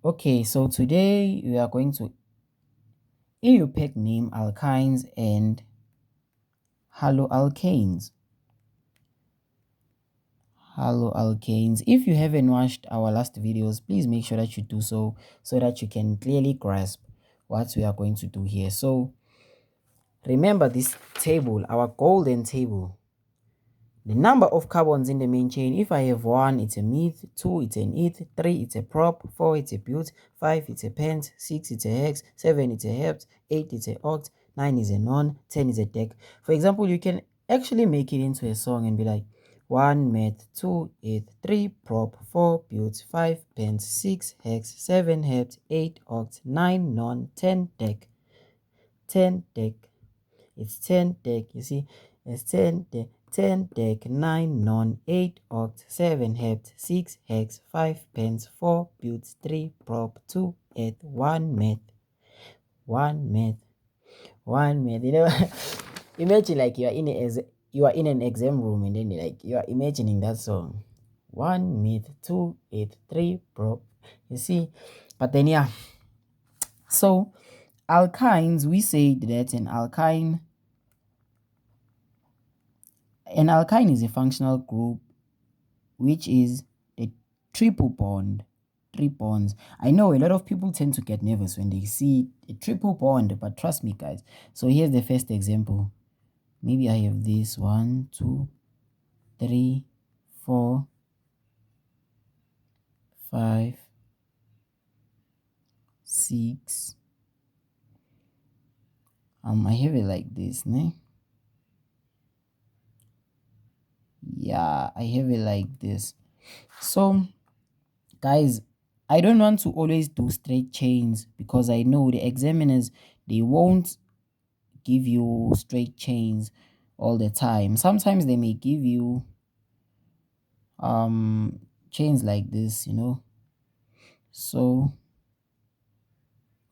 Okay, so today we are going to EUPAC name alkynes and haloalkanes. Haloalkanes. If you haven't watched our last videos, please make sure that you do so that you can clearly grasp what we are going to do here. So remember this table, our golden table. The number of carbons in the main chain. If I have 1, it's a meth, 2, it's an eth, 3, it's a prop, 4, it's a but, 5, it's a pent, 6, it's a hex, 7, it's a hept, 8, it's a oct, 9 is a non, 10 is a dec. For example, you can actually make it into a song and be like 1 meth, 2 eth, 3 prop, 4 but, 5 pent, 6 hex, 7 hept, 8 oct, 9 non, 10 dec. 10 dec. It's 10 dec, you see, it's 10 dec. 10 dec, 9 non, 8 oct, 7 hept, 6 hex, 5 pence, 4 but, 3 prop, 2 eth, 1 meth, 1 meth, 1 meth. Imagine like you are in an exam room and then you are imagining that song. 1 meth, 2 eth, 3 prop. You see, but then yeah. So alkynes, we said that an alkyne is a functional group which is a triple bond, 3 bonds. I know a lot of people tend to get nervous when they see a triple bond, but trust me guys. So here's the first example. Maybe I have this 1, 2, 3, 4, 5, 6. I have it like this, ne? Yeah, I have it like this. So guys, I don't want to always do straight chains because I know the examiners, they won't give you straight chains all the time. Sometimes they may give you chains like this, So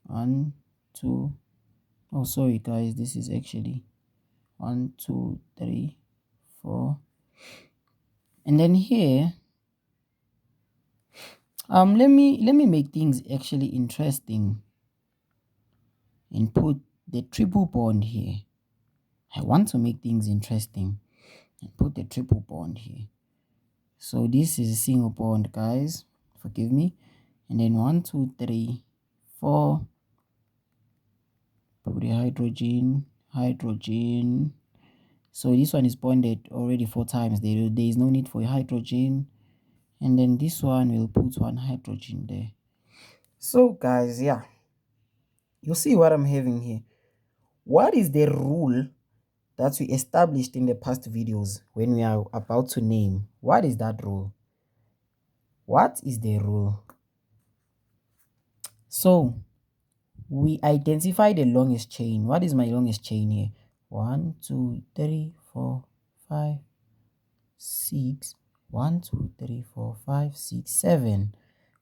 1, 2. Oh, sorry guys, this is actually 1, 2, 3, 4. And then here, let me make things actually interesting and put the triple bond here. I want to make things interesting and put the triple bond here. So this is a single bond, guys, forgive me. And then 1, 2, 3, 4. Put the hydrogen. So this one is bonded already 4 times. There is no need for a hydrogen. And then this one will put 1 hydrogen there. So guys, yeah, you see what I'm having here. What is the rule that we established in the past videos when we are about to name? What is that rule? What is the rule? So we identify the longest chain. What is my longest chain here? 1, 2, 3, 4, 5, 6. 1, 2, 3, 4, 5, 6, 7.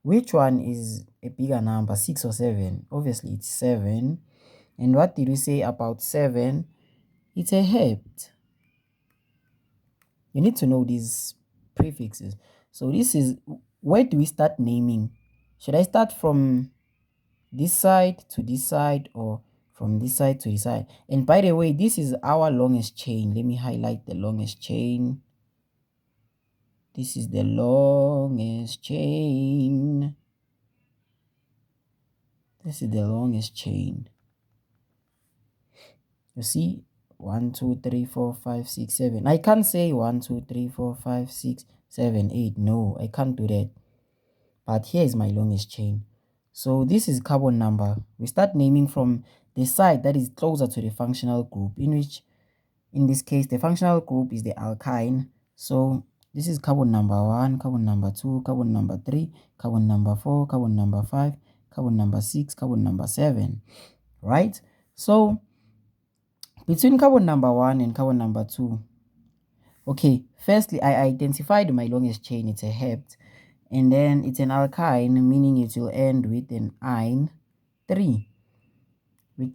Which one is a bigger number, 6 or 7? Obviously it's 7. And what did we say about 7? It's a hept. You need to know these prefixes. So this is, where do we start naming? Should I start from this side to this side or from this side to this side? And by the way, this is our longest chain. Let me highlight the longest chain. This is the longest chain. This is the longest chain. You see, 1, 2, 3, 4, 5, 6, 7. I can't say 1, 2, 3, 4, 5, 6, 7, 8. No, I can't do that. But here is my longest chain. So this is carbon number. We start naming from the side that is closer to the functional group, in which, in this case, the functional group is the alkyne. So this is carbon number 1, carbon number 2, carbon number 3, carbon number 4, carbon number 5, carbon number 6, carbon number 7, right? So between carbon number 1 and carbon number 2, okay, firstly, I identified my longest chain. It's a hept. And then it's an alkyne, meaning it will end with an ine 3.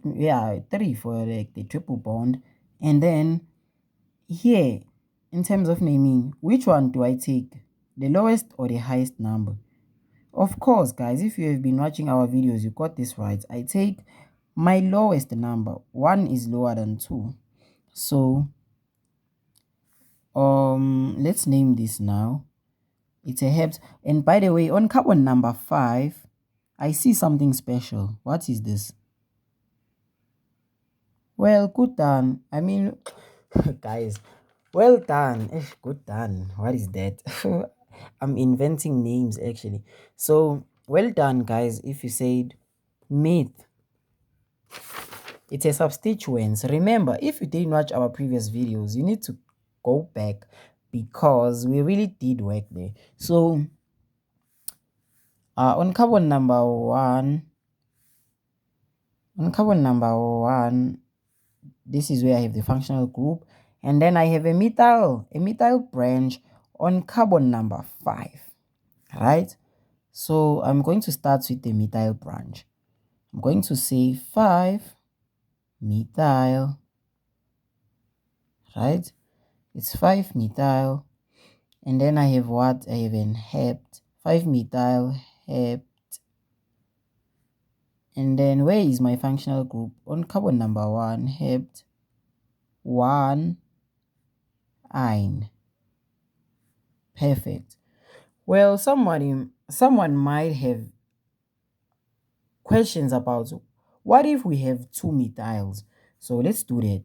Yeah, 3 for like the triple bond. And then here, in terms of naming, which one do I take? The lowest or the highest number? Of course, guys, if you have been watching our videos, you got this right. I take my lowest number. 1 is lower than 2. So, let's name this now. It's a hept. And by the way, on carbon number 5, I see something special. What is this? Well, good done. I mean, guys, well done. Good done. What is that? I'm inventing names actually. So, well done, guys. If you said myth, it's a substituents. Remember, if you didn't watch our previous videos, you need to go back because we really did work there. So, on carbon number 1, this is where I have the functional group, and then I have a methyl branch on carbon number 5, right? So I'm going to start with the methyl branch. I'm going to say 5 methyl, right? It's 5 methyl, and then I have what? I have an hept, 5 methyl hept. And then where is my functional group? On carbon number 1, hept 1 ine. Perfect. Well, someone might have questions about what if we have 2 methyls. So let's do that.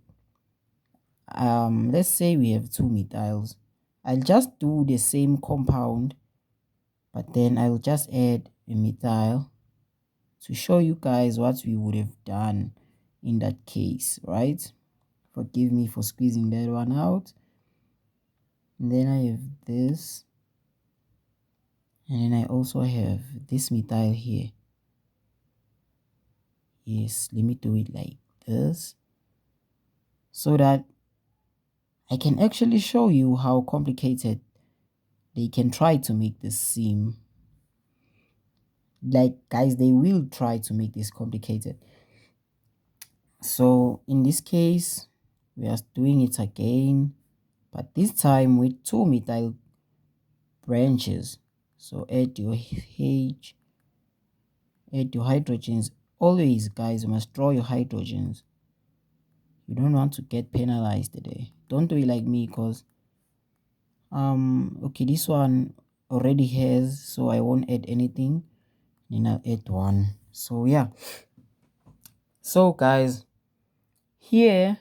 Let's say we have 2 methyls. I'll just do the same compound, but then I'll just add a methyl to show you guys what we would have done in that case, right? Forgive me for squeezing that one out. And then I have this, and then I also have this methyl here. Yes, let me do it like this so that I can actually show you how complicated they can try to make this seem. Like, guys, they will try to make this complicated. So in this case, we are doing it again, but this time with 2 methyl branches. So add your hydrogens. Always, guys, you must draw your hydrogens. You don't want to get penalized today. Don't do it like me, because okay, this one already has, so I won't add anything. Then I'll add 1. So yeah, so guys, here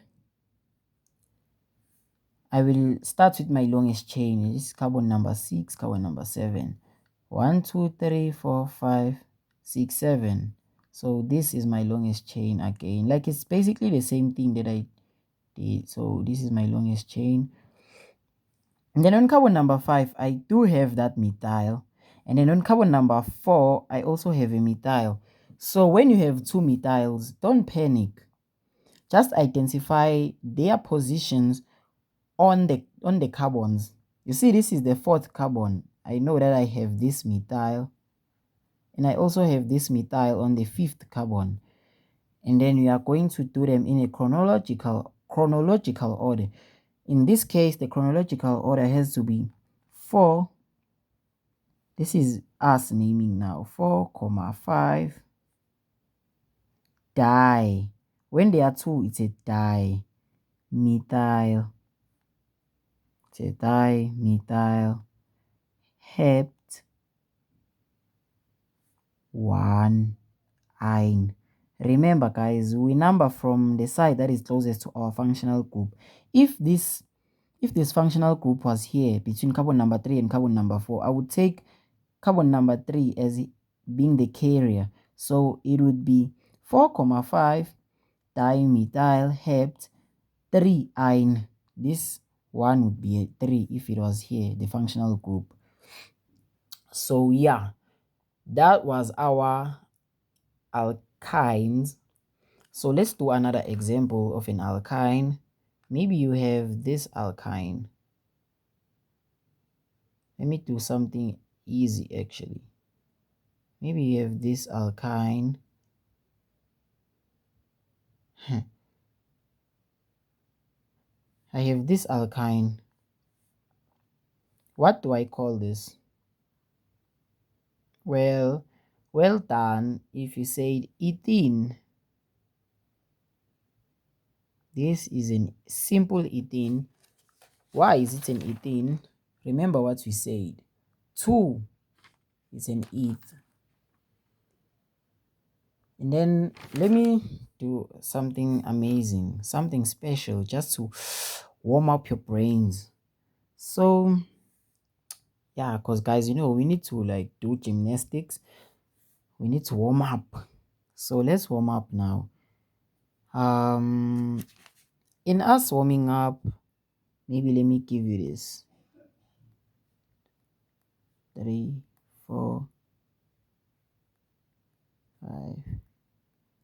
I will start with my longest chain. This is carbon number 6, carbon number 7. 1 2 3 4 5 6 7. So this is my longest chain again. Like, it's basically the same thing that I did. So this is my longest chain. And then on carbon number 5, I do have that methyl. And then on carbon number 4, I also have a methyl. So when you have 2 methyls, don't panic. Just identify their positions on the carbons. You see, this is the 4th carbon. I know that I have this methyl, and I also have this methyl on the 5th carbon. And then we are going to do them in a chronological order. In this case, the chronological order has to be 4. This is us naming now. 4, 5 di. When there are 2, it's a di. Methyl. It's a dimethyl hept 1 ine. Remember, guys, we number from the side that is closest to our functional group. If this functional group was here between carbon number 3 and carbon number 4, I would take carbon number 3 as being the carrier. So it would be 4, 5 dimethyl hept 3 ine. This one would be a 3 if it was here, the functional group. So yeah, that was our alkynes. So let's do another example of an alkyne. Maybe you have this alkyne. Let me do something easy actually. Maybe you have this alkyne. I have this alkyne. What do I call this? Well done if you said ethene. This is a simple ethene. Why is it an ethene? Remember what we said. 2 is an eth. And then let me do something amazing, something special, just to warm up your brains. So yeah, because guys, we need to like do gymnastics. We need to warm up. So let's warm up now. In us warming up, maybe let me give you this. 3, 4, 5,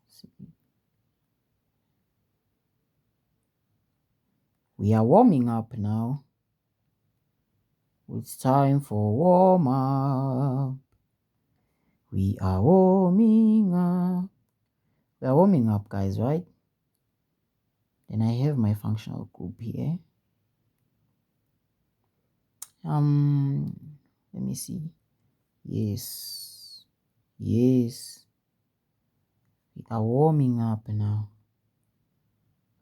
6. We are warming up now. It's time for warm up. We are warming up. We are warming up, guys, right? Then I have my functional group here. Let me see. Yes. Yes. We are warming up now.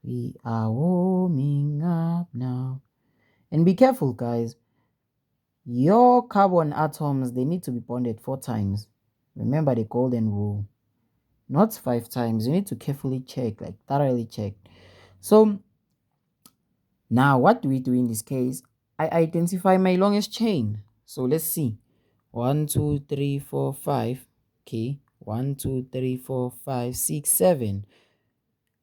We are warming up now. And be careful, guys. Your carbon atoms, they need to be bonded 4 times. Remember the golden rule. Not 5 times. You need to carefully check, like thoroughly check. So now what do we do in this case? I identify my longest chain. So let's see. 1, 2, 3, 4, 5. Okay. 1, 2, 3, 4, 5, 6, 7.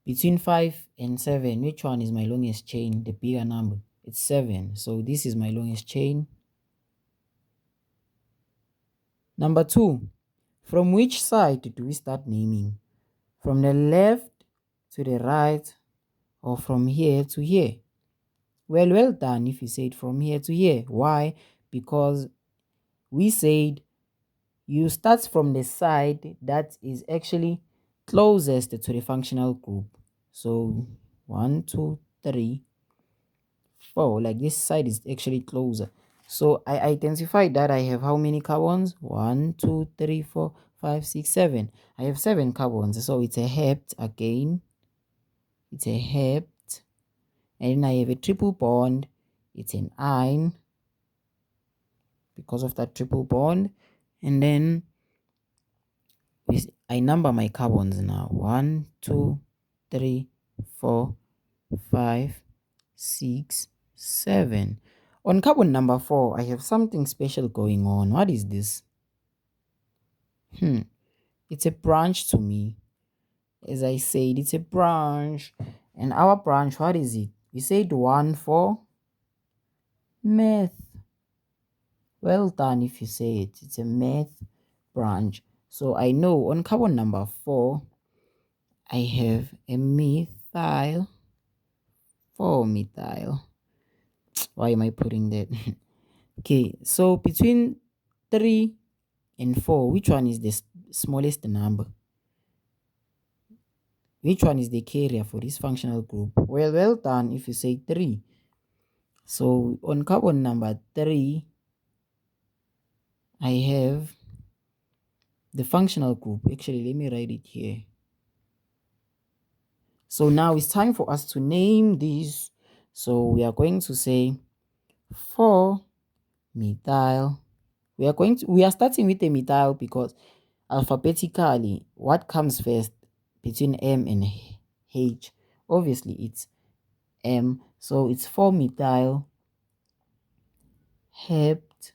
Between 5 and 7, which one is my longest chain? The bigger number. It's 7. So this is my longest chain. Number 2. From which side do we start naming? From the left to the right, or from here to here? Well done if you said from here to here. Why? Because we said you start from the side that is actually closest to the functional group. So 1, 2, 3, 4. Like this side is actually closer. So I identified that I have how many carbons? 1, 2, 3, 4, 5, 6, 7. I have 7 carbons. So it's a hept again. It's a hept. And then I have a triple bond. It's an ine because of that triple bond. And then I number my carbons now. 1, 2, 3, 4, 5, 6, 7. On carbon number 4, I have something special going on. What is this? It's a branch to me. As I said, it's a branch. And our branch, what is it? We said 1 for meth. Well done if you say it. It's a meth branch. So I know on carbon number 4, I have a methyl. 4 methyl. Why am I putting that? Okay, so between 3 and 4, which one is the smallest number? Which one is the carrier for this functional group? Well done if you say 3. So on carbon number 3, I have the functional group. Actually, let me write it here. So now it's time for us to name these. So we are going to say 4-methyl. We are starting with a methyl because alphabetically, what comes first between M and H? Obviously, it's M. So it's 4-methyl hept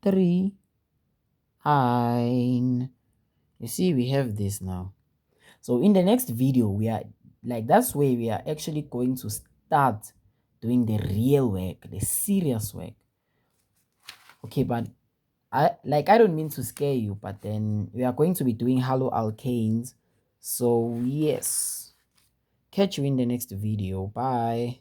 3-ine. You see, we have this now. So in the next video, we are like, that's where we are actually going to start doing the real work, the serious work. Okay, but I don't mean to scare you, but then we are going to be doing haloalkanes. So yes, catch you in the next video. Bye.